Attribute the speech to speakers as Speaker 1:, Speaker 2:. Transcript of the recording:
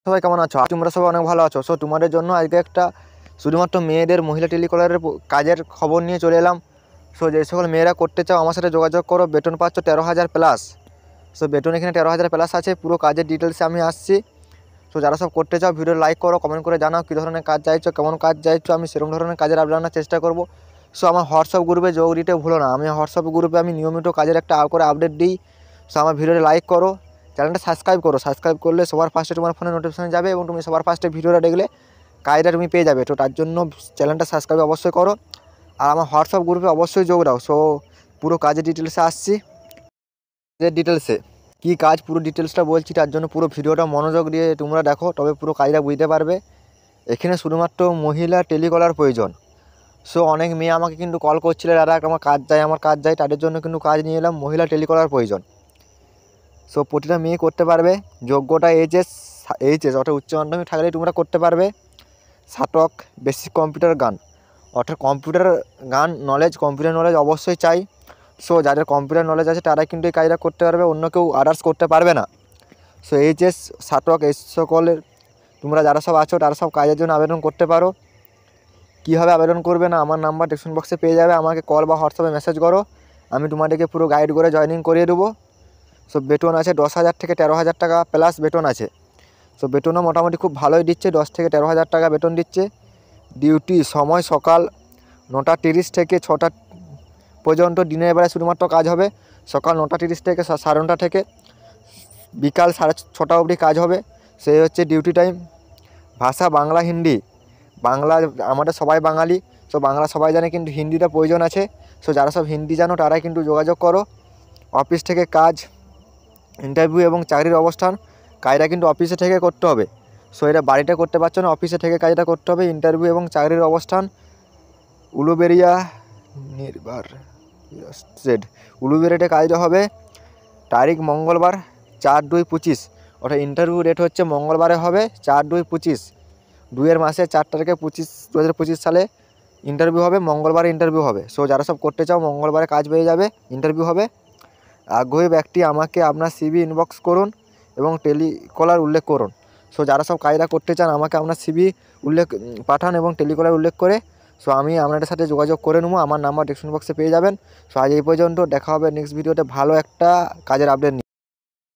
Speaker 1: সবাই কেমন আছো? তোমরা সবাই অনেক ভালো আছো। সো তোমাদের জন্য আজকে একটা শুধুমাত্র মেয়েদের মহিলা টেলিকলারের কাজের খবর নিয়ে চলে এলাম। সো যে সকল মেয়েরা করতে চাও আমার সাথে যোগাযোগ করো। বেতন পাচ্ছ 13,000 প্লাস। সো বেতন এখানে 13,000 প্লাস আছে। পুরো কাজের ডিটেলসে আমি আসছি। সো যারা সব করতে চাও ভিডিও লাইক করো, কমেন্ট করে জানাও কী ধরনের কাজ চাইছো, কেমন কাজ চাইছো। আমি সেরকম ধরনের কাজের আপডেট আনার চেষ্টা করবো। সো আমার হোয়াটসঅ্যাপ গ্রুপে যোগ দিতে ভুলো না। আমি হোয়াটসঅ্যাপ গ্রুপে নিয়মিত কাজের একটা করে আপডেট দিই। সো আমার ভিডিওটা লাইক করো, চ্যানেলটা সাবস্ক্রাইব করো। সাবস্ক্রাইব করলে সবার ফার্স্টে তোমার ফোনে নোটিফিকেশন যাবে এবং তুমি সবার ফার্স্টে ভিডিওটা দেখলে কাজটা তুমি পেয়ে যাবে। তো তার জন্য চ্যানেলটা সাবস্ক্রাইব অবশ্যই করো আর আমার হোয়াটসঅ্যাপ গ্রুপে অবশ্যই যোগ দাও। সো পুরো কাজের ডিটেলসে আসছি। কাজের ডিটেলসে কী কাজ পুরো ডিটেলসটা বলছি, তার জন্য পুরো ভিডিওটা মনোযোগ দিয়ে তোমরা দেখো, তবে পুরো কাজটা বুঝতে পারবে। এখানে শুধুমাত্র মহিলা টেলিকলার প্রয়োজন। সো অনেক মেয়ে আমাকে কিন্তু কল করছিল, দাদা আমার কাজ চাই, তাদের জন্য কিন্তু কাজ নিয়ে এলাম। মহিলা টেলিকলার প্রয়োজন। সো প্রতিটা মেয়ে করতে পারবে। যোগ্যতা এইচএস অর্থাৎ উচ্চ মাধ্যমিক থাকলেই তোমরা করতে পারবে। স্নাতক বেসিক কম্পিউটার গান অর্থাৎ কম্পিউটার নলেজ অবশ্যই চাই। সো যাদের কম্পিউটার নলেজ আছে তারাই কিন্তু এই কাজটা করতে পারবে, অন্য কেউ আদার্স করতে পারবে না। সো এইচএস স্নাতক এই সকলের তোমরা যারা সব আছো তারা সব কাজের জন্য আবেদন করতে পারো। কীভাবে আবেদন করবে না, আমার নাম্বার ডেসক্রিপশন বক্সে পেয়ে যাবে। আমাকে কল বা হোয়াটসঅ্যাপে মেসেজ করো, আমি তোমাদেরকে পুরো গাইড করে জয়েনিং করিয়ে দেবো। সো বেতন আছে 10,000 থেকে 13,000 টাকা প্লাস বেতন আছে। সো বেতনও মোটামুটি খুব ভালোই দিচ্ছে, 10 থেকে 13,000 টাকা বেতন দিচ্ছে। ডিউটি সময় সকাল 9:30 থেকে 6টা পর্যন্ত। দিনের বেলায় শুধুমাত্র কাজ হবে সকাল 9:30 থেকে 9:30 থেকে বিকাল 6:30 অবধি কাজ হবে। সেই হচ্ছে ডিউটি টাইম। ভাষা বাংলা হিন্দি। বাংলা আমাদের সবাই বাঙালি, সো বাংলা সবাই জানে, কিন্তু হিন্দিটা প্রয়োজন আছে। সো যারা সব হিন্দি জানো তারাই কিন্তু যোগাযোগ করো। অফিস থেকে কাজ, ইন্টারভিউ এবং চাকরির অবস্থান। কাজটা কিন্তু অফিসে থেকে করতে হবে। সো এটা বাড়িতে করতে পারছো না, অফিসে থেকে কাজটা করতে হবে। ইন্টারভিউ এবং চাকরির অবস্থান উলুবেড়িয়া উলুবেড়িয়াতে কাজটা হবে। তারিখ মঙ্গলবার 4/2/25। অর্থাৎ ইন্টারভিউ ডেট হচ্ছে মঙ্গলবারে হবে 4/2/25। 2 মাসে 4 তারিখে 2025 সালে ইন্টারভিউ হবে। মঙ্গলবারে ইন্টারভিউ হবে। সো যারা সব করতে চাও মঙ্গলবারে কাজ পেয়ে যাবে, ইন্টারভিউ হবে। আগ্রহী ব্যক্তি আমাকে আপনার সিভি ইনবক্স করুন এবং টেলিকলার উল্লেখ করুন। সো যারা সব কাজটা করতে চান আমাকে আপনার সিভি পাঠান এবং টেলিকলার উল্লেখ করে। সো আমি আপনাদের সাথে যোগাযোগ করে নেবো। আমার নাম্বার ডেসক্রিপশন বক্সে পেয়ে যাবেন। সো আজ এই পর্যন্ত, দেখা হবে নেক্সট ভিডিওতে ভালো একটা কাজের আপডেট নিয়ে।